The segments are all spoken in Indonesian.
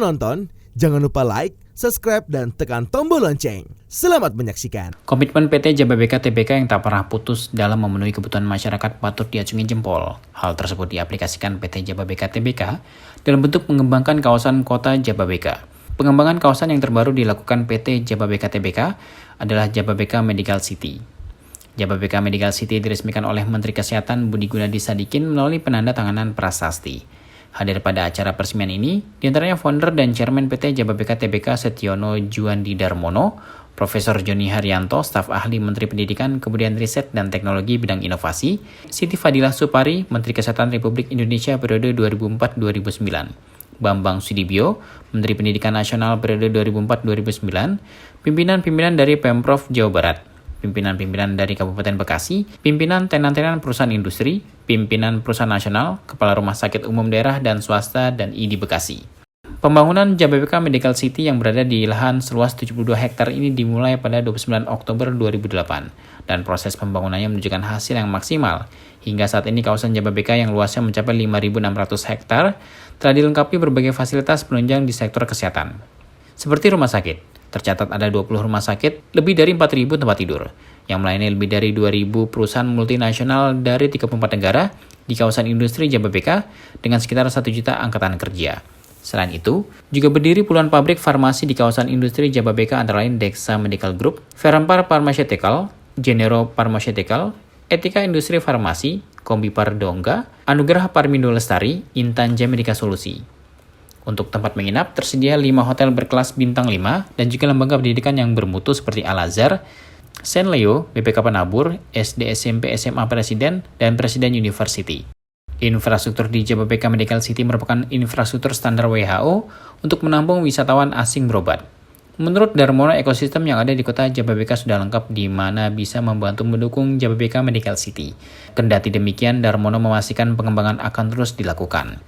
menonton, jangan lupa like, subscribe, dan tekan tombol lonceng. Selamat menyaksikan. Komitmen PT Jababeka Tbk yang tak pernah putus dalam memenuhi kebutuhan masyarakat patut diacungi jempol. Hal tersebut diaplikasikan PT Jababeka Tbk dalam bentuk mengembangkan kawasan kota Jababeka. Pengembangan kawasan yang terbaru dilakukan PT Jababeka Tbk adalah Jababeka Medical City. Jababeka Medical City diresmikan oleh Menteri Kesehatan Budi Gunadi Sadikin melalui penanda tanganan prasasti. Hadir pada acara peresmian ini, diantaranya founder dan chairman PT Jababeka Tbk Setiono Juandi Darmono, Profesor Joni Haryanto, staf ahli Menteri Pendidikan, Kebudayaan Riset dan Teknologi bidang inovasi, Siti Fadilah Supari, Menteri Kesehatan Republik Indonesia periode 2004-2009, Bambang Sudibyo, Menteri Pendidikan Nasional periode 2004-2009, pimpinan-pimpinan dari Pemprov Jawa Barat, pimpinan-pimpinan dari Kabupaten Bekasi, pimpinan tenan-tenan perusahaan industri, pimpinan perusahaan nasional, kepala rumah sakit umum daerah dan swasta, dan ID Bekasi. Pembangunan Jababeka Medical City yang berada di lahan seluas 72 hektar ini dimulai pada 29 Oktober 2008, dan proses pembangunannya menunjukkan hasil yang maksimal. Hingga saat ini kawasan Jababeka yang luasnya mencapai 5.600 hektar telah dilengkapi berbagai fasilitas penunjang di sektor kesehatan. Seperti rumah sakit, tercatat ada 20 rumah sakit, lebih dari 4.000 tempat tidur, yang melayani lebih dari 2.000 perusahaan multinasional dari 34 negara di kawasan industri Jababeka dengan sekitar 1 juta angkatan kerja. Selain itu, juga berdiri puluhan pabrik farmasi di kawasan industri Jababeka antara lain Dexa Medical Group, Verampar Pharmaceutical, Genero Pharmaceutical, Etika Industri Farmasi, Kombipar Dongga, Anugerah Parmindo Lestari, Intan Medika Solusi. Untuk tempat menginap, tersedia 5 hotel berkelas bintang 5 dan juga lembaga pendidikan yang bermutu seperti Al-Azhar, Saint Leo, BPK Penabur, SD SMP SMA Presiden, dan Presiden University. Infrastruktur di Jababeka Medical City merupakan infrastruktur standar WHO untuk menampung wisatawan asing berobat. Menurut Darmono, ekosistem yang ada di kota Jababeka sudah lengkap di mana bisa membantu mendukung Jababeka Medical City. Kendati demikian, Darmono memastikan pengembangan akan terus dilakukan.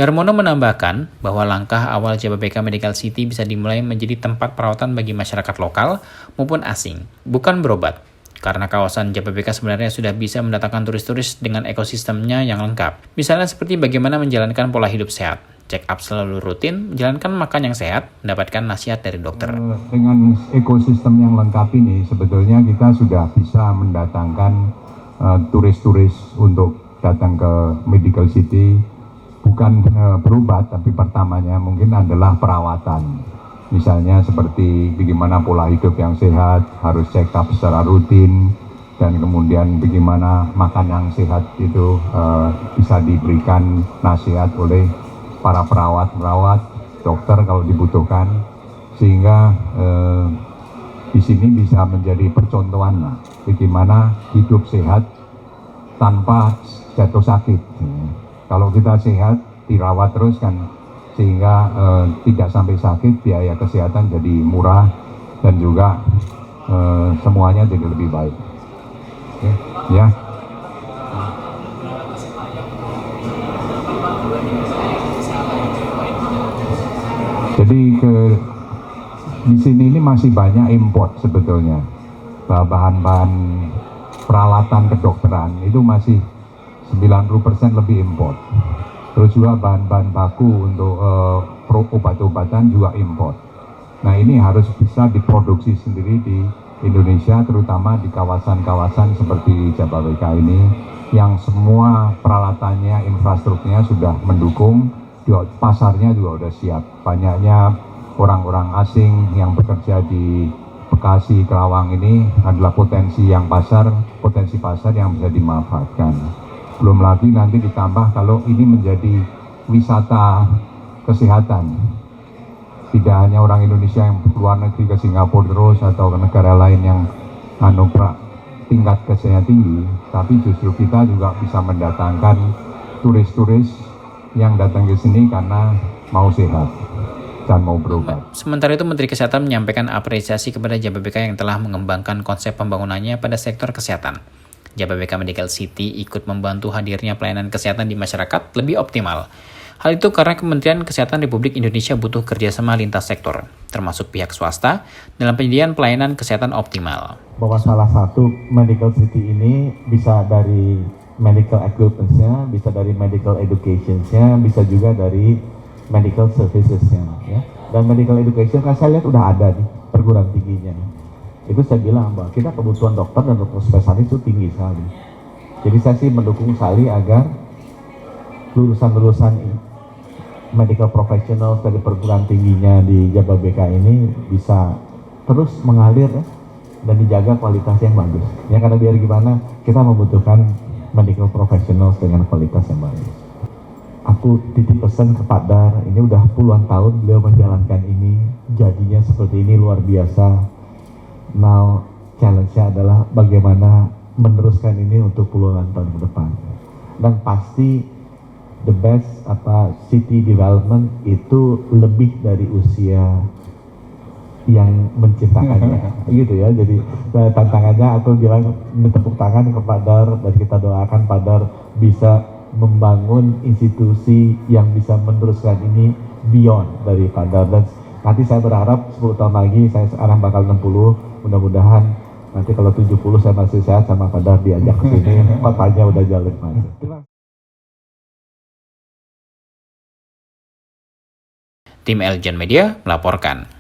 Darmono menambahkan bahwa langkah awal Jababeka Medical City bisa dimulai menjadi tempat perawatan bagi masyarakat lokal maupun asing, bukan berobat. Karena kawasan Jababeka sebenarnya sudah bisa mendatangkan turis-turis dengan ekosistemnya yang lengkap. Misalnya seperti bagaimana menjalankan pola hidup sehat, check up selalu rutin, menjalankan makan yang sehat, mendapatkan nasihat dari dokter. Dengan ekosistem yang lengkap ini, sebetulnya kita sudah bisa mendatangkan turis-turis untuk datang ke Medical City, bukan berobat, tapi pertamanya mungkin adalah perawatan. Misalnya seperti bagaimana pola hidup yang sehat, harus check up secara rutin, dan kemudian bagaimana makan yang sehat itu bisa diberikan nasihat oleh para perawat, dokter kalau dibutuhkan, sehingga di sini bisa menjadi percontohan lah, bagaimana hidup sehat tanpa jatuh sakit. Kalau kita sehat, dirawat terus kan, sehingga tidak sampai sakit, biaya kesehatan jadi murah, dan juga semuanya jadi lebih baik. Oke, ya. Jadi di sini ini masih banyak import sebetulnya. Bahan-bahan peralatan kedokteran itu masih 90% lebih import. Terus juga bahan-bahan baku untuk obat-obatan juga import. Nah, ini harus bisa diproduksi sendiri di Indonesia, terutama di kawasan-kawasan seperti Jababeka ini, yang semua peralatannya, infrastrukturnya sudah mendukung. Pasarnya juga sudah siap. Banyaknya orang-orang asing yang bekerja di Bekasi, Kerawang ini adalah potensi pasar yang bisa dimanfaatkan. Belum lagi nanti ditambah kalau ini menjadi wisata kesehatan. Tidak hanya orang Indonesia yang keluar negeri ke Singapura terus atau ke negara lain yang tingkat kesehatan tinggi, tapi justru kita juga bisa mendatangkan turis-turis yang datang ke sini karena mau sehat dan mau berobat. Sementara itu, Menteri Kesehatan menyampaikan apresiasi kepada Jababeka yang telah mengembangkan konsep pembangunannya pada sektor kesehatan. Jababeka Medical City ikut membantu hadirnya pelayanan kesehatan di masyarakat lebih optimal. Hal itu karena Kementerian Kesehatan Republik Indonesia butuh kerjasama lintas sektor, termasuk pihak swasta, dalam penyediaan pelayanan kesehatan optimal. Bahwa salah satu Medical City ini bisa dari medical equipment-nya, bisa dari medical education-nya, bisa juga dari medical servicesnya ya. Dan medical education kan saya lihat udah ada nih perguruan tingginya. Itu saya bilang bahwa kita kebutuhan dokter dan dokter spesialis itu tinggi sekali. Jadi saya sih mendukung sekali agar lulusan-lulusan medical professional dari perguruan tingginya di Jababeka ini bisa terus mengalir ya, dan dijaga kualitas yang bagus. Ya karena biar gimana kita membutuhkan medical professionals dengan kualitas yang bagus. Aku titip pesan ke Pak Dar, ini udah puluhan tahun beliau menjalankan ini, jadinya seperti ini luar biasa. Now challenge-nya adalah bagaimana meneruskan ini untuk puluhan tahun ke depan. Dan pasti the best city development itu lebih dari usia yang menciptakannya gitu ya. Jadi tantangannya aku bilang tepuk tangan ke Pak Dar dan kita doakan Pak Dar bisa membangun institusi yang bisa meneruskan ini beyond dari Pak Dar. Dan nanti saya berharap 10 tahun lagi, saya sekarang bakal 60, mudah-mudahan nanti kalau 70 saya masih sehat sama Pak Dar diajak ke sini, papanya udah jalan masuk. Tim Eljon Media melaporkan.